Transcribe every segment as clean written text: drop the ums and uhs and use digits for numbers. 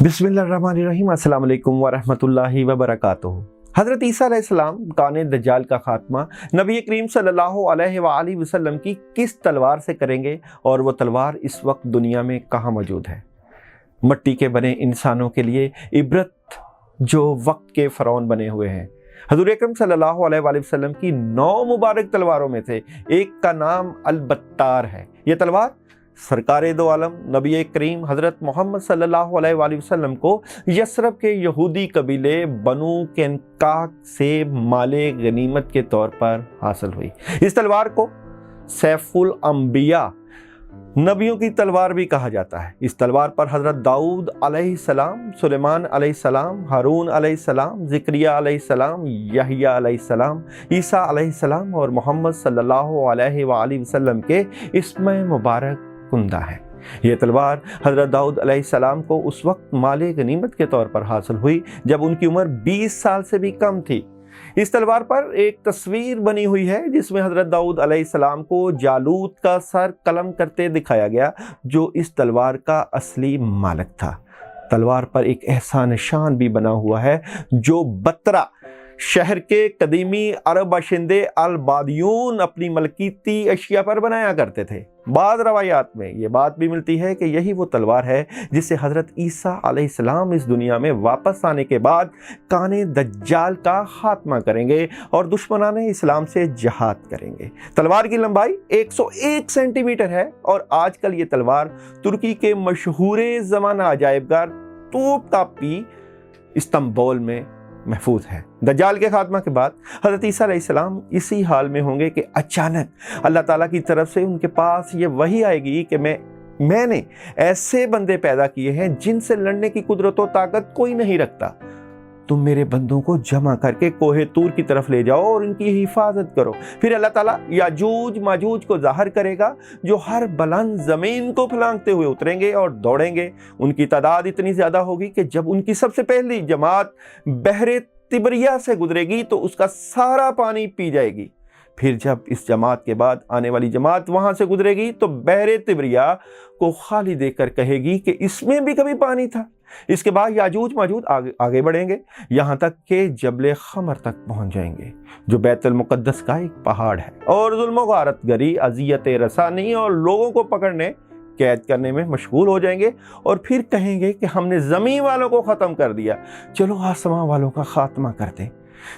बिस्मिल्लाहिर्रहमानिर्रहीम। अस्सलाम वालेकुम वरहमतुल्लाहि वबरकातुहू। हज़रत ईसा अलैहिस्सलाम काने दज्जाल का खात्मा नबी करीम सल्लल्लाहु अलैहि वसल्लम की किस तलवार से करेंगे और वो तलवार इस वक्त दुनिया में कहाँ मौजूद है? मिट्टी के बने इंसानों के लिए इबरत जो वक्त के फ़रौन बने हुए हैं। हज़ूर अकरम सल्लल्लाहु अलैहि वसल्लम की 9 मुबारक तलवारों में से एक का नाम अल-बत्तार है। ये तलवार सरकार दो आलम नबी करीम हज़रत मोहम्मद सल्लल्लाहु अलैहि वसल्लम को यसरब के यहूदी कबीले बनु कैनकाक से माले गनीमत के तौर पर हासिल हुई। इस तलवार को सैफुल अंबिया नबियों की तलवार भी कहा जाता है। इस तलवार पर हज़रत दाऊद अलैहिस्सलाम, सुलेमान अलैहिस्सलाम, हारून अलैहिस्सलाम, ज़िक्रिया अलैहिस्सलाम, यहया अलैहिस्सलाम, ईसा अलैहिस्सलाम और मोहम्मद सल्लल्लाहु अलैहि वसल्लम के इस्म मुबारक कुंदा है। ये तलवार हज़रत दाऊद अलैहिस्सलाम को उस वक्त माले गनीमत के तौर पर हासिल हुई जब उनकी उम्र 20 साल से भी कम थी। इस तलवार पर एक तस्वीर बनी हुई है जिसमें हज़रत दाऊद अलैहिस्सलाम को जालूत का सर कलम करते दिखाया गया, जो इस तलवार का असली मालिक था। तलवार पर एक ऐसा निशान भी बना हुआ है जो बत्रा शहर के कदीमी अरब बाशिंदे अल-बादियून अपनी मलकीती अशिया पर बनाया करते थे। बाद रवायात में ये बात भी मिलती है कि यही वो तलवार है जिससे हज़रत ईसा अलैहिस्सलाम इस दुनिया में वापस आने के बाद काने दज्जाल का खात्मा करेंगे और दुश्मनाने इस्लाम से जिहाद करेंगे। तलवार की लंबाई 101 सेंटीमीटर है और आजकल ये तलवार तुर्की के मशहूर ज़माना अजायबगार तोप-तापी इस्तांबुल में महफूज है। दज्जाल के खात्मा के बाद हज़रत ईसा अलैहिस्सलाम इसी हाल में होंगे कि अचानक अल्लाह ताला की तरफ से उनके पास ये वही आएगी कि मैंने ऐसे बंदे पैदा किए हैं जिनसे लड़ने की कुदरत और ताकत कोई नहीं रखता। तुम मेरे बंदों को जमा करके कोहे तूर की तरफ ले जाओ और इनकी हिफाजत करो। फिर अल्लाह ताला याजूज माजूज को ज़ाहिर करेगा जो हर बुलंद ज़मीन को फलांगते हुए उतरेंगे और दौड़ेंगे। उनकी तादाद इतनी ज़्यादा होगी कि जब उनकी सबसे पहली जमात बहरे तिबरिया से गुजरेगी तो उसका सारा पानी पी जाएगी। फिर जब इस जमात के बाद आने वाली जमात वहाँ से गुजरेगी तो बहरे तिबरिया को खाली देखकर कहेगी कि इसमें भी कभी पानी था। इसके बाद याजूज माजूज आगे बढ़ेंगे यहाँ तक कि जबल खमर तक पहुँच जाएंगे जो बैतुल मुक़द्दस का एक पहाड़ है, और जुल्म गारत गरी, अजियत रसानी और लोगों को पकड़ने कैद करने में मशगूल हो जाएंगे और फिर कहेंगे कि हमने ज़मीन वालों को ख़त्म कर दिया, चलो आसमां वालों का खात्मा कर दें।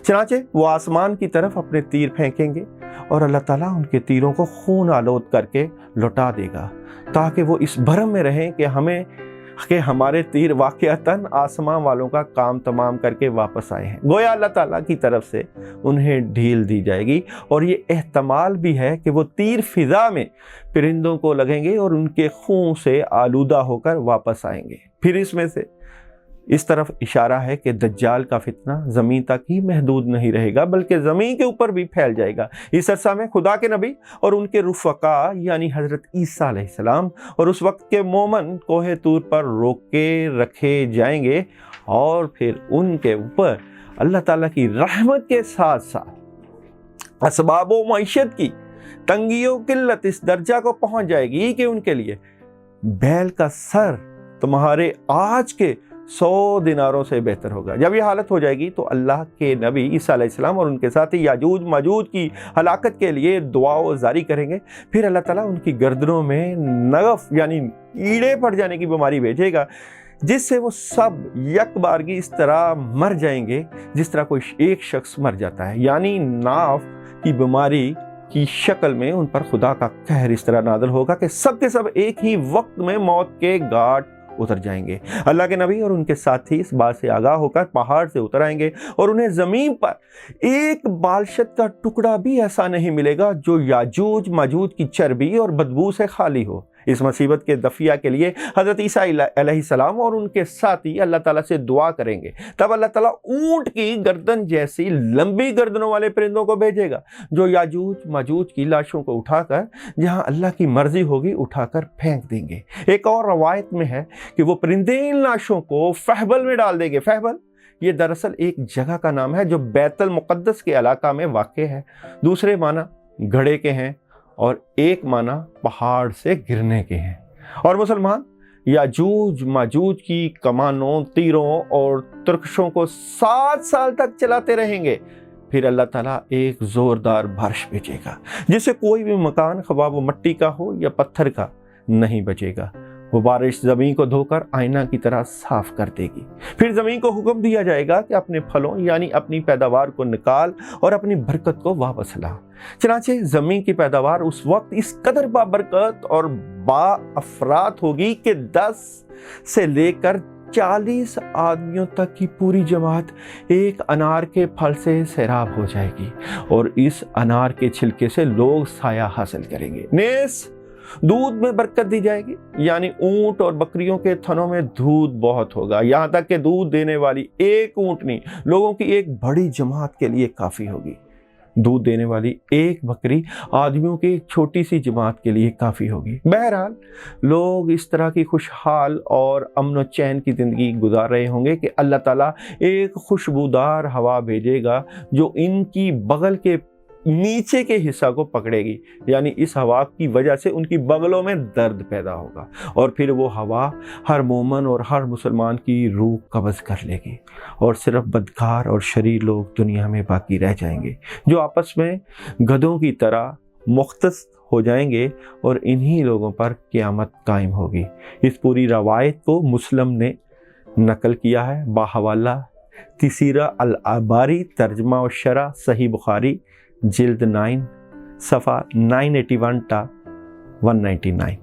चनाचे वो आसमान की तरफ अपने तीर फेंकेंगे और अल्लाह ताला उनके तीरों को खून आलूद करके लौटा देगा ताकि वो इस भरम में रहें कि हमारे तीर वाक़अतन आसमां वालों का काम तमाम करके वापस आए हैं। गोया अल्लाह ताला की तरफ से उन्हें ढील दी जाएगी और ये एहतमाल भी है कि वो तीर फ़िज़ा में परिंदों को लगेंगे और उनके खून से आलूदा होकर वापस आएंगे। फिर इसमें से इस तरफ इशारा है कि दज्जाल का फितना ज़मीन तक ही महदूद नहीं रहेगा बल्कि ज़मीन के ऊपर भी फैल जाएगा। इस अरसा में खुदा के नबी और उनके रुफ़क़ा यानी हज़रत ईसा अलैहिस्सलाम और उस वक्त के मोमन कोहे तूर पर रोके रखे जाएंगे और फिर उनके ऊपर अल्लाह ताला की रहमत के साथ साथ असबाब व मईशत की तंगियों किल्लत इस दर्जा को पहुँच जाएगी कि उनके लिए बैल का सर तुम्हारे आज के 100 दिनारों से बेहतर होगा। जब ये हालत हो जाएगी तो अल्लाह के नबी ईसा अलैहिस्सलाम और उनके साथी याजूज माजूज की हलाकत के लिए दुआ जारी करेंगे। फिर अल्लाह ताला उनकी गर्दनों में नगफ यानी कीड़े पड़ जाने की बीमारी भेजेगा जिससे वो सब यकबारगी इस तरह मर जाएंगे जिस तरह कोई एक शख्स मर जाता है, यानी नाफ की बीमारी की शक्ल में उन पर खुदा का कहर इस तरह नाज़िल होगा कि सब के सब एक ही वक्त में मौत के घाट उतर जाएंगे। अल्लाह के नबी और उनके साथी इस बात से आगाह होकर पहाड़ से उतर आएंगे और उन्हें ज़मीन पर एक बालशत का टुकड़ा भी ऐसा नहीं मिलेगा जो याजूज माजूज की चर्बी और बदबू से खाली हो। इस मुसीबत के दफिया के लिए हज़रत ईसा अलैहिस्सलाम और उनके साथी अल्लाह ताला से दुआ करेंगे। तब अल्लाह ताला ऊंट की गर्दन जैसी लंबी गर्दनों वाले परिंदों को भेजेगा जो याजूज माजूज की लाशों को उठाकर जहां अल्लाह की मर्जी होगी उठाकर फेंक देंगे। एक और रवायत में है कि वो परिंदे इन लाशों को फहबल में डाल देंगे। फहबल ये दरअसल एक जगह का नाम है जो बैतुल मुक़द्दस के इलाका में वाक़ है। दूसरे माना घड़े के हैं और एक माना पहाड़ से गिरने के हैं। और मुसलमान याजूज माजूज की कमानों, तीरों और तुर्कशों को 7 साल तक चलाते रहेंगे। फिर अल्लाह ताला एक ज़ोरदार बारिश भेजेगा जिससे कोई भी मकान, ख्वाह वो मिट्टी का हो या पत्थर का, नहीं बचेगा। वो बारिश ज़मीन को धोकर आईना की तरह साफ कर देगी। फिर ज़मीन को हुक्म दिया जाएगा कि अपने फलों यानी अपनी पैदावार को निकाल और अपनी बरकत को वापस ला। चनाचे ज़मीन की पैदावार उस वक्त इस कदर बाबरकत और बाअफरात होगी कि 10 से लेकर 40 आदमियों तक की पूरी जमात एक अनार के फल से सैराब हो जाएगी और इस अनार के छिलके से लोग साया हासिल करेंगे। नेस दूध में बरकत दी जाएगी, यानी ऊंट और बकरियों के थनों में दूध बहुत होगा, यहाँ तक कि दूध देने वाली एक ऊंटनी लोगों की एक बड़ी जमात के लिए काफ़ी होगी। दूध देने वाली एक बकरी आदमियों की एक छोटी सी जमात के लिए काफ़ी होगी। बहरहाल लोग इस तरह की खुशहाल और अमन व चैन की ज़िंदगी गुजार रहे होंगे कि अल्लाह ताला एक खुशबूदार हवा भेजेगा जो इनकी बगल के नीचे के हिस्सा को पकड़ेगी, यानी इस हवा की वजह से उनकी बगलों में दर्द पैदा होगा और फिर वो हवा हर मोमन और हर मुसलमान की रूह कब्ज़ कर लेगी और सिर्फ बदकार और शरीर लोग दुनिया में बाकी रह जाएंगे जो आपस में गधों की तरह मुख्तस हो जाएंगे और इन्हीं लोगों पर क़यामत कायम होगी। इस पूरी रवायत को मुस्लिम ने नकल किया है बाहवाला तिसीरा अल-आबारी, तर्जमा व शरह सही बुखारी, जिल्द 9 सफ़ा 981 टा 199।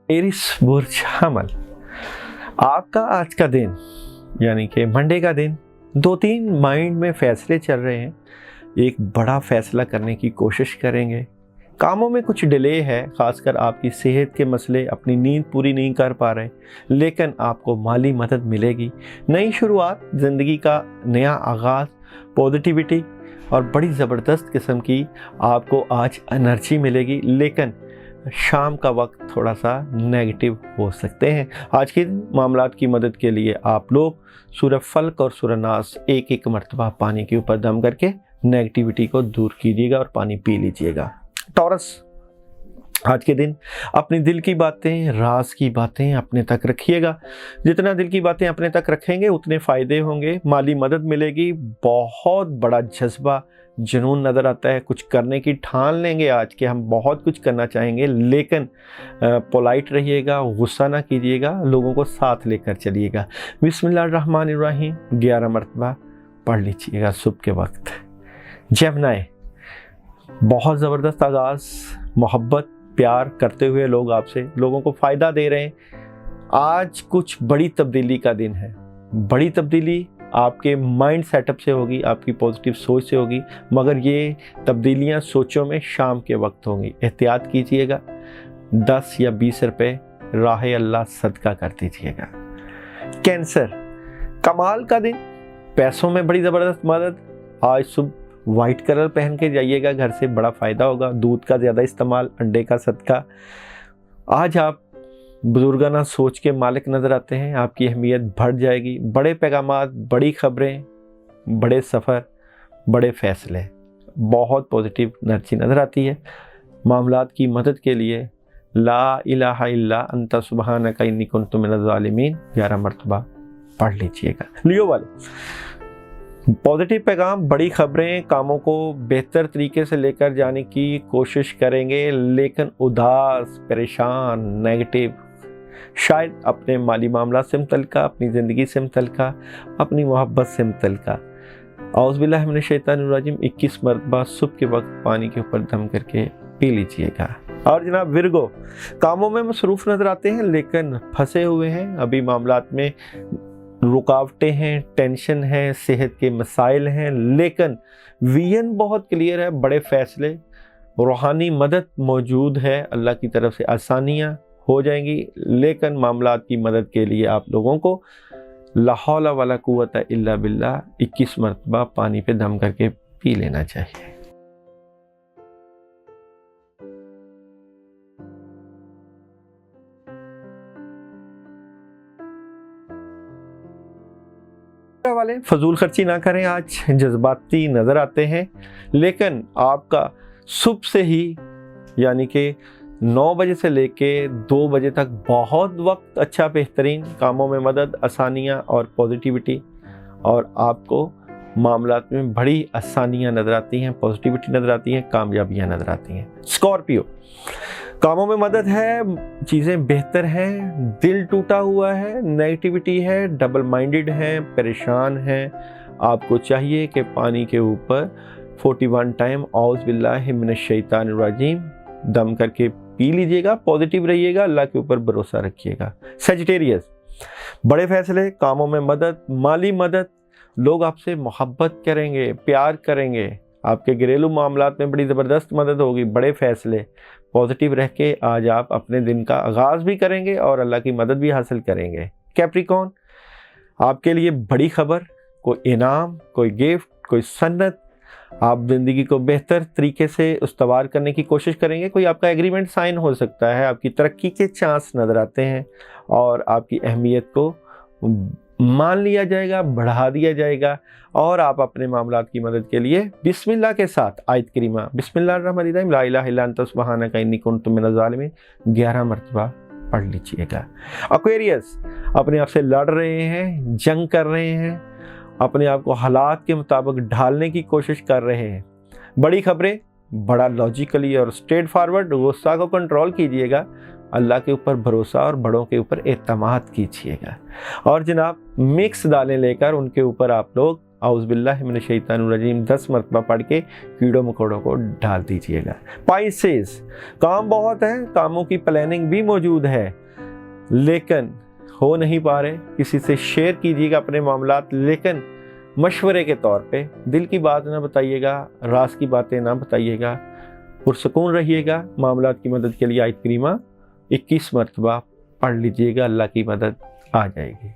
एरिस बुर्ज हमल, आपका आज का दिन यानी कि मंडे का दिन 2-3 माइंड में फैसले चल रहे हैं। एक बड़ा फैसला करने की कोशिश करेंगे। कामों में कुछ डिले है, ख़ासकर आपकी सेहत के मसले, अपनी नींद पूरी नहीं कर पा रहे, लेकिन आपको माली मदद मिलेगी। नई शुरुआत, ज़िंदगी का नया आगाज़, पॉजिटिविटी और बड़ी ज़बरदस्त किस्म की आपको आज एनर्जी मिलेगी, लेकिन शाम का वक्त थोड़ा सा नेगेटिव हो सकते हैं। आज के मामलात की मदद के लिए आप लोग सूरह फल्क और सूरह नास एक मरतबा पानी के ऊपर दम करके नेगेटिविटी को दूर कीजिएगा और पानी पी लीजिएगा। टॉरस, आज के दिन अपनी दिल की बातें, राज की बातें अपने तक रखिएगा। जितना दिल की बातें अपने तक रखेंगे उतने फ़ायदे होंगे, माली मदद मिलेगी। बहुत बड़ा जज्बा, जुनून नज़र आता है, कुछ करने की ठान लेंगे आज के हम बहुत कुछ करना चाहेंगे, लेकिन पोलाइट रहिएगा, गुस्सा ना कीजिएगा, लोगों को साथ लेकर चलिएगा। बिस्मिल्लाहिर्रहमानिर्रहीम 11 मरतबा पढ़ लीजिएगा सुबह के वक्त। जमनाए, बहुत ज़बरदस्त आगाज़, मोहब्बत प्यार करते हुए लोग आपसे लोगों को फ़ायदा दे रहे हैं। आज कुछ बड़ी तब्दीली का दिन है। बड़ी तब्दीली आपके माइंड सेटअप से होगी, आपकी पॉजिटिव सोच से होगी, मगर ये तब्दीलियां सोचों में शाम के वक्त होंगी। एहतियात कीजिएगा। 10 या 20 रुपए राह अल्लाह सदका कर दीजिएगा। कैंसर, कमाल का दिन, पैसों में बड़ी ज़बरदस्त मदद। आज सुबह वाइट कलर पहन के जाइएगा घर से, बड़ा फ़ायदा होगा। दूध का ज़्यादा इस्तेमाल, अंडे का सदका। आज आप बुजुर्गाना सोच के मालिक नज़र आते हैं, आपकी अहमियत बढ़ जाएगी। बड़े पैगामात, बड़ी ख़बरें, बड़े सफ़र, बड़े फ़ैसले, बहुत पॉजिटिव एनर्जी नज़र आती है। मामलात की मदद के लिए ला इलाहा इल्ला अंता सुब्हानका इन्नी कुन्तु मिनज़ ज़ालिमीन 11 मरतबा पढ़ लीजिएगा। लियो वाले, पॉजिटिव पैगाम, बड़ी खबरें, कामों को बेहतर तरीके से लेकर जाने की कोशिश करेंगे, लेकिन उदास, परेशान, नेगेटिव, शायद अपने माली मामला से मुतल्लिका, अपनी ज़िंदगी से मुतल्लिका, अपनी मोहब्बत से मुतल्लिका। औज़ बिल्लाहि मिनश शैतानिर रजीम 21 मरतबा सुबह के वक्त पानी के ऊपर दम करके पी लीजिएगा। और जनाब विरगो, कामों में मसरूफ़ नज़र आते हैं लेकिन फंसे हुए हैं, अभी मामलात में रुकावटें हैं, टेंशन है, सेहत के मसाइल हैं, लेकिन विजन बहुत क्लियर है, बड़े फ़ैसले, रूहानी मदद मौजूद है, अल्लाह की तरफ से आसानियाँ हो जाएंगी। लेकिन मामलात की मदद के लिए आप लोगों को ला हौला वला कुव्वता इल्ला बिल्लाह 21 मरतबा पानी पे दम करके पी लेना चाहिए। वाले फजूल खर्ची ना करें, आज जज्बाती नज़र आते हैं, लेकिन आपका सुबह से ही यानी कि 9 बजे से लेके 2 बजे तक बहुत वक्त अच्छा बेहतरीन, कामों में मदद, आसानियाँ और पॉजिटिविटी, और आपको मामलात में बड़ी आसानियाँ नज़र आती हैं, पॉजिटिविटी नज़र आती हैं, कामयाबियाँ नज़र आती हैं। स्कॉर्पियो, कामों में मदद है, चीज़ें बेहतर हैं, दिल टूटा हुआ है, नेगेटिविटी है, डबल माइंडेड है, परेशान है। आपको चाहिए कि पानी के ऊपर 41 टाइम औज़ बिल्लाहि मिनश शैतानिर रजीम दम करके पी लीजिएगा, पॉजिटिव रहिएगा, अल्लाह के ऊपर भरोसा रखिएगा। सेजिटेरियस, बड़े फैसले, कामों में मदद, माली मदद, लोग आपसे मोहब्बत करेंगे, प्यार करेंगे, आपके घरेलू मामलात में बड़ी ज़बरदस्त मदद होगी, बड़े फैसले, पॉजिटिव रह के आज आप अपने दिन का आगाज़ भी करेंगे और अल्लाह की मदद भी हासिल करेंगे। कैप्रिकॉर्न, आपके लिए बड़ी खबर, कोई इनाम, कोई गिफ्ट, कोई सन्नत, आप ज़िंदगी को बेहतर तरीके से उस्तवार करने की कोशिश करेंगे, कोई आपका एग्रीमेंट साइन हो सकता है, आपकी तरक्की के चांस नज़र आते हैं और आपकी अहमियत को मान लिया जाएगा, बढ़ा दिया जाएगा, और आप अपने मामलात की मदद के लिए बिस्मिल्लाह के साथ आयत करीमा बिस्मिल्लाहिर्रहमानिर्रहीम ला इलाहा इल्ला अंता सुब्हानका इन्नी कुन्तु मिनज़ ज़ालिमीन 11 मरतबा पढ़ लीजिएगा। एक्वेरियस, अपने आप से लड़ रहे हैं, जंग कर रहे हैं, अपने आप को हालात के मुताबिक ढालने की कोशिश कर रहे हैं, बड़ी खबरें, बड़ा लॉजिकली और स्ट्रेट फॉरवर्ड, गुस्सा को कंट्रोल कीजिएगा, अल्लाह के ऊपर भरोसा और बड़ों के ऊपर एतमाद कीजिएगा, और जनाब मिक्स दालें लेकर उनके ऊपर आप लोग औज़ बिल्लाहि मिनश शैतानिर रजीम 10 मरतबा पढ़ के कीड़ों मकोड़ों को डाल दीजिएगा। पाइसेस, काम बहुत है, कामों की प्लानिंग भी मौजूद है, लेकिन हो नहीं पा रहे, किसी से शेयर कीजिएगा अपने मामलात, लेकिन मशवरे के तौर पे, दिल की बात ना बताइएगा, राज की बातें ना बताइएगा, पुरसकून रहिएगा। मामलात की मदद के लिए आयत करीमा 21 मरतबा पढ़ लीजिएगा, अल्लाह की मदद आ जाएगी।